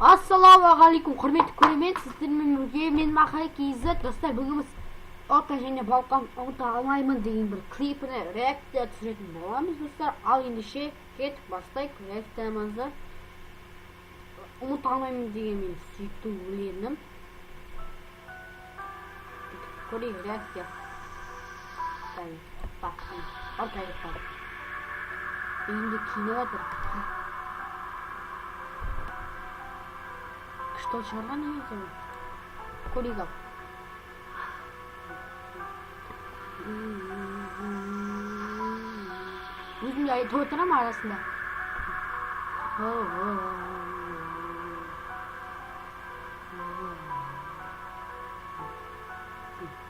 Ассалаумағалейкум, құрметті көрермен, сіздермен бірге мен Махай-KZ. Достар, бүгін біз Орка және Балқан ұмыта алмаймын деген бір клипіне реакция түсіретін боламыз, достар. Ал ендеше кетіп бастайық реакциямызды. Ұмыта алмаймын деген мен сүйікті өлеңім. Көрейік реакция. Орка енді кино отыр. Что шығарған екен? Көрейік ал. Өзімде айтып отырам арасында.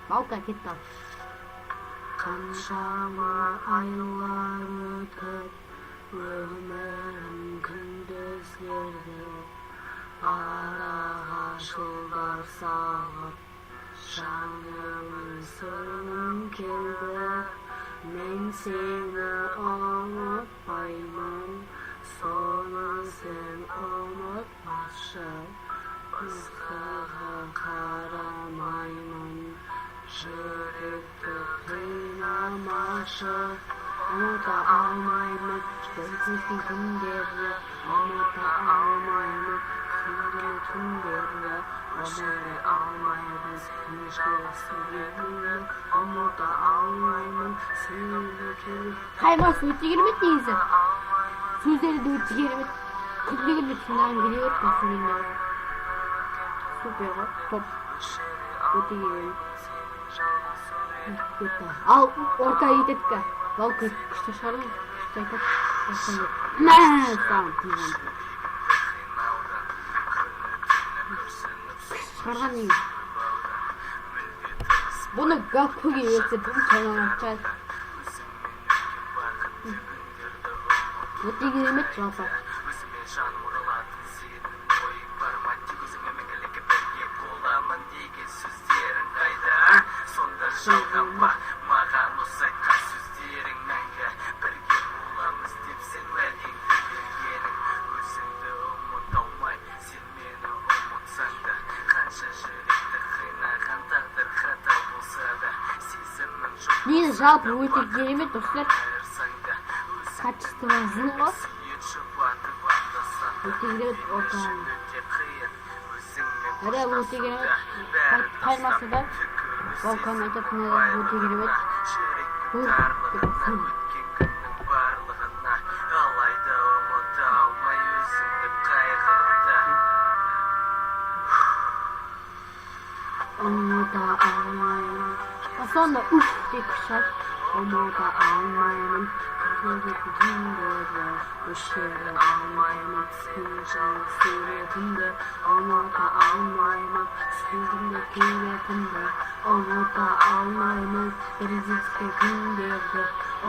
Балка кетті ал. Қаншама айлар өтіп өмірім күндізгерді, араға жылдар сағып жанымның сырын келді. Мен сені ұмытпаймын, соны сен ұмытпашы. Ызғыға қарамаймын, жүректі қинамашы. Ұмыта алмаймын біздің күндерді, ұмыта алмаймын сүйген түндерді, ұмыта алмаймын ешқашан сүйгеніңді, ұмыта алмаймын сүйгеніңді. Қаймасы өте керемет негізі. Сөздері де өте керемет. Күнде тыңдағым келе берді сөйлемдері. Супер ғой, топ. Өте керемет. Ал Орка ететкі. Балка күшті шығардың, күшті айтады. Мә, саған тыңдағым. Шығарған неге? Бұны галпөге өтсе бұны қайнаған шығады. Өте керемет жалпы. Маған ұсайқа сөздерің мәңгі бірге боламыз деп сен уәдең бергенің. Өзіңді ұмыта алмай, сен мені ұмытсаң да, қанша жүректі қинаған тағдыр хата болса да, сезімнің жоқ. Негізі жалпы өте керемет, достар. Качествосын ғой. Өте керемет Орканың. Әрі өте керемет. Қаймасы да Балкан айтатыны өте керемет. Ұмыта алмаймын. Сонда үш деп күшат. Ұмыта алмаймын күндерді, өшіре алмаймын сүйген суретіңді. Ұмыта алмаймын сүйгімді келетінді. Ұмыта алмаймын бірізіске күндерді.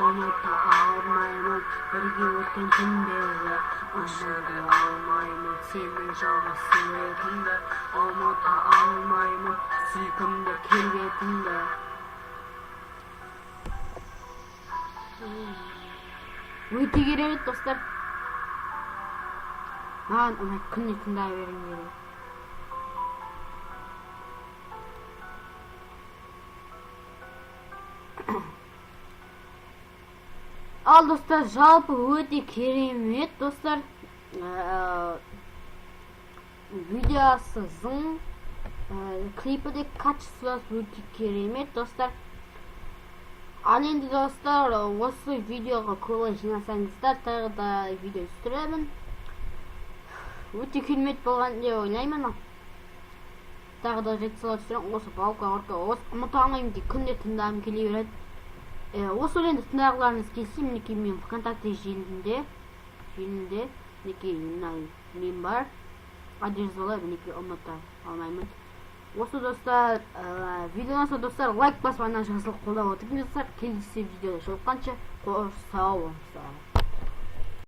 Ұмыта алмаймын бірге өткен түндерді. Ұмыта алмаймын сенің жалғыз суретіңді. Ұмыта алмаймын сүйгімді келетінді. Өте керемет, достар. Маған ұнайды, күнде тыңдай бергім келеді. Ал достар, жалпы өте керемет, достар. Видеосы зың, клипі де качествосы өте керемет, достар. Ал енді достар, осы видеоға көңіл жинасаңыздар, тағы да видео түсіремін. Өте керемет болған деп ойлаймын. Тағы да реакциялар түсіремін. Осы Балка, Орка, осы ұмыта алмаймын деп күнде тыңдағым келе береді. Осы өлеңді тыңдағыларыңыз келсе, мінекей мен ВКонтакте желісінде мінекей мен бар. Адрес олай, мінекей ұмыта алмаймын. Осы достар, видеоны достар лайк басып, ана жазылып қолдап отырыңыз достар. Келесі видеода жолыққанша қош сау болыңыздар.